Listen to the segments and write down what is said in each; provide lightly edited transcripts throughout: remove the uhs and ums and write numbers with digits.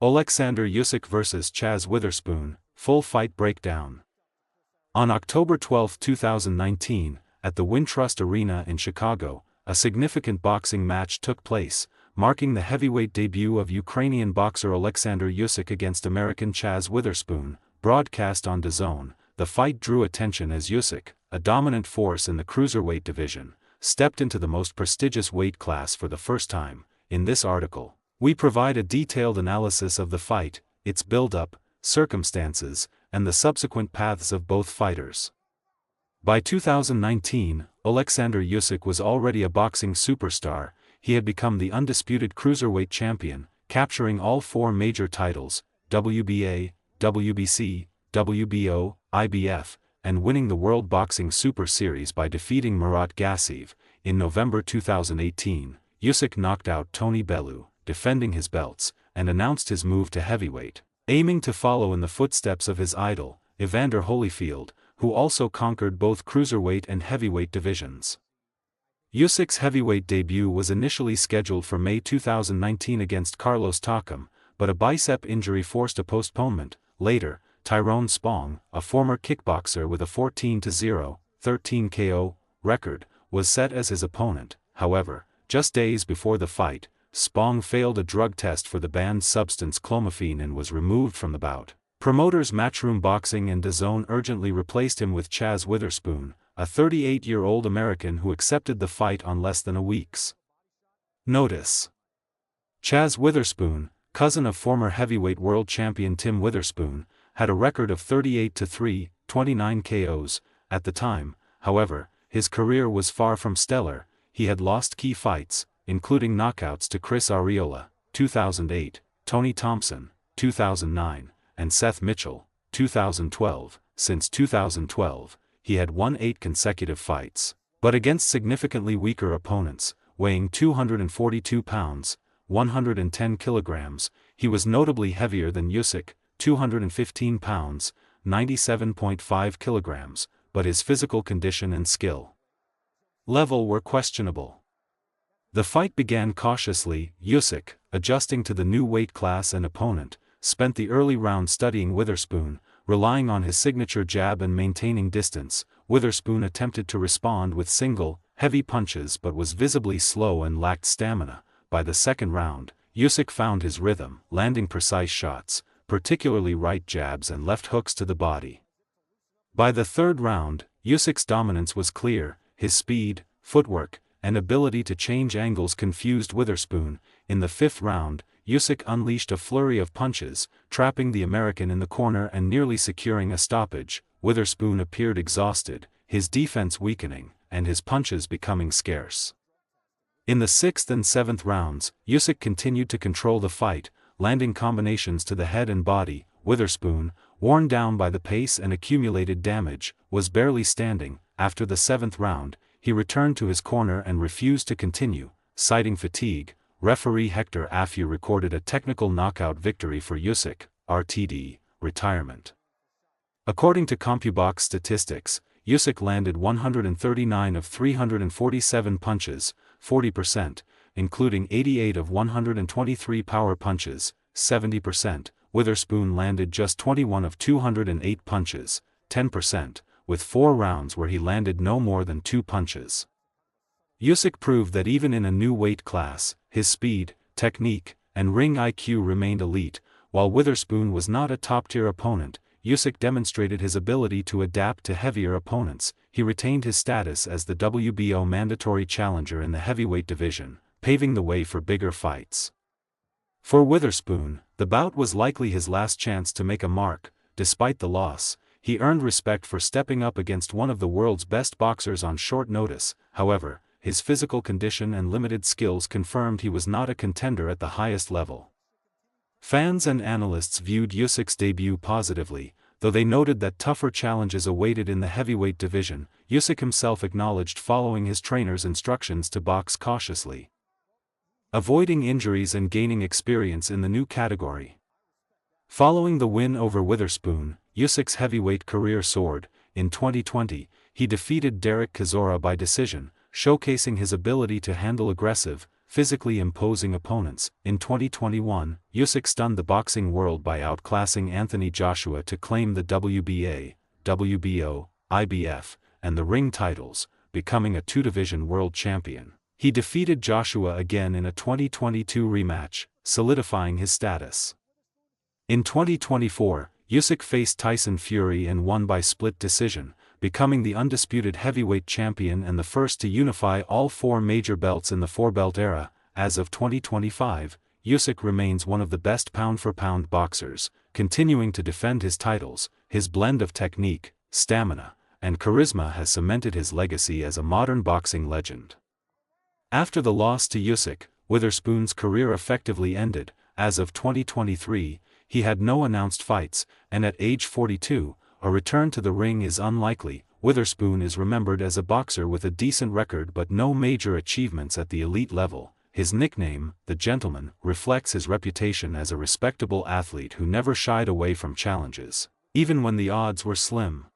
Oleksandr Usyk vs. Chazz Witherspoon, full fight breakdown. On October 12, 2019, at the Wintrust Arena in Chicago, a significant boxing match took place, marking the heavyweight debut of Ukrainian boxer Oleksandr Usyk against American Chazz Witherspoon, broadcast on DAZN. The fight drew attention as Usyk, a dominant force in the cruiserweight division, stepped into the most prestigious weight class for the first time. In this article, we provide a detailed analysis of the fight, its build-up, circumstances, and the subsequent paths of both fighters. By 2019, Oleksandr Usyk was already a boxing superstar. He had become the undisputed cruiserweight champion, capturing all four major titles, WBA, WBC, WBO, IBF, and winning the World Boxing Super Series by defeating Murat Gassiev. In November 2018, Usyk knocked out Tony Bellew, defending his belts, and announced his move to heavyweight, aiming to follow in the footsteps of his idol, Evander Holyfield, who also conquered both cruiserweight and heavyweight divisions. Usyk's heavyweight debut was initially scheduled for May 2019 against Carlos Takam, but a bicep injury forced a postponement. Later, Tyrone Spong, a former kickboxer with a 14-0, 13 KO record, was set as his opponent. However, just days before the fight, Spong failed a drug test for the banned substance clomiphene and was removed from the bout. Promoters Matchroom Boxing and DAZN urgently replaced him with Chazz Witherspoon, a 38-year-old American who accepted the fight on less than a week's notice. Chazz Witherspoon, cousin of former heavyweight world champion Tim Witherspoon, had a record of 38-3, 29 KOs. At the time, however, his career was far from stellar. He had lost key fights, including knockouts to Chris Arreola, 2008, Tony Thompson, 2009, and Seth Mitchell, 2012. Since 2012, he had won 8 consecutive fights, but against significantly weaker opponents, weighing 242 pounds, 110 kilograms, he was notably heavier than Usyk, 215 pounds, 97.5 kilograms, but his physical condition and skill level were questionable. The fight began cautiously. Usyk, adjusting to the new weight class and opponent, spent the early round studying Witherspoon, relying on his signature jab and maintaining distance. Witherspoon attempted to respond with single, heavy punches but was visibly slow and lacked stamina. By the second round, Usyk found his rhythm, landing precise shots, particularly right jabs and left hooks to the body. By the third round, Usyk's dominance was clear. His speed, footwork, and ability to change angles confused Witherspoon. In the fifth round, Usyk unleashed a flurry of punches, trapping the American in the corner and nearly securing a stoppage. Witherspoon appeared exhausted, his defense weakening, and his punches becoming scarce. In the sixth and seventh rounds, Usyk continued to control the fight, landing combinations to the head and body. Witherspoon, worn down by the pace and accumulated damage, was barely standing. After the seventh round, he returned to his corner and refused to continue, citing fatigue. Referee Hector Afew recorded a technical knockout victory for Usyk, RTD, retirement. According to CompuBox statistics, Usyk landed 139 of 347 punches, 40%, including 88 of 123 power punches, 70%. Witherspoon landed just 21 of 208 punches, 10%, with 4 rounds where he landed no more than 2 punches. Usyk proved that even in a new weight class, his speed, technique, and ring IQ remained elite. While Witherspoon was not a top-tier opponent, Usyk demonstrated his ability to adapt to heavier opponents. He retained his status as the WBO mandatory challenger in the heavyweight division, paving the way for bigger fights. For Witherspoon, the bout was likely his last chance to make a mark. Despite the loss, he earned respect for stepping up against one of the world's best boxers on short notice. However, his physical condition and limited skills confirmed he was not a contender at the highest level. Fans and analysts viewed Usyk's debut positively, though they noted that tougher challenges awaited in the heavyweight division. Usyk himself acknowledged following his trainer's instructions to box cautiously, avoiding injuries and gaining experience in the new category. Following the win over Witherspoon, Usyk's heavyweight career soared. In 2020, he defeated Derek Chisora by decision, showcasing his ability to handle aggressive, physically imposing opponents. In 2021, Usyk stunned the boxing world by outclassing Anthony Joshua to claim the WBA, WBO, IBF, and the ring titles, becoming a two-division world champion. He defeated Joshua again in a 2022 rematch, solidifying his status. In 2024, Usyk faced Tyson Fury and won by split decision, becoming the undisputed heavyweight champion and the first to unify all four major belts in the four-belt era. As of 2025, Usyk remains one of the best pound-for-pound boxers, continuing to defend his titles. His blend of technique, stamina, and charisma has cemented his legacy as a modern boxing legend. After the loss to Usyk, Witherspoon's career effectively ended. As of 2023, he had no announced fights, and at age 42, a return to the ring is unlikely. Witherspoon is remembered as a boxer with a decent record but no major achievements at the elite level. His nickname, the Gentleman, reflects his reputation as a respectable athlete who never shied away from challenges, even when the odds were slim.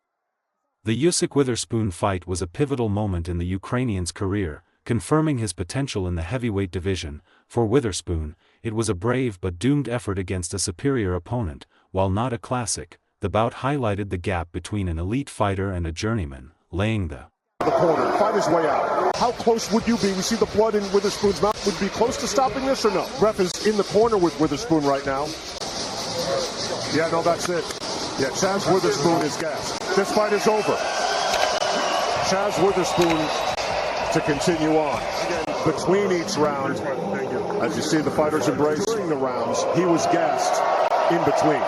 The Usyk-Witherspoon fight was a pivotal moment in the Ukrainian's career, confirming his potential in the heavyweight division. For Witherspoon, it was a brave but doomed effort against a superior opponent. While not a classic, the bout highlighted the gap between an elite fighter and a journeyman, laying the corner, fight his way out. How close would you be? We see the blood in Witherspoon's mouth. Would be close to stopping this or no? Ref is in the corner with Witherspoon right now. Yeah, no, that's it. Yeah, Chazz Witherspoon is gassed. This fight is over. Chazz Witherspoon to continue on. Between each round, as you see the fighters embrace during the rounds, he was gassed in between.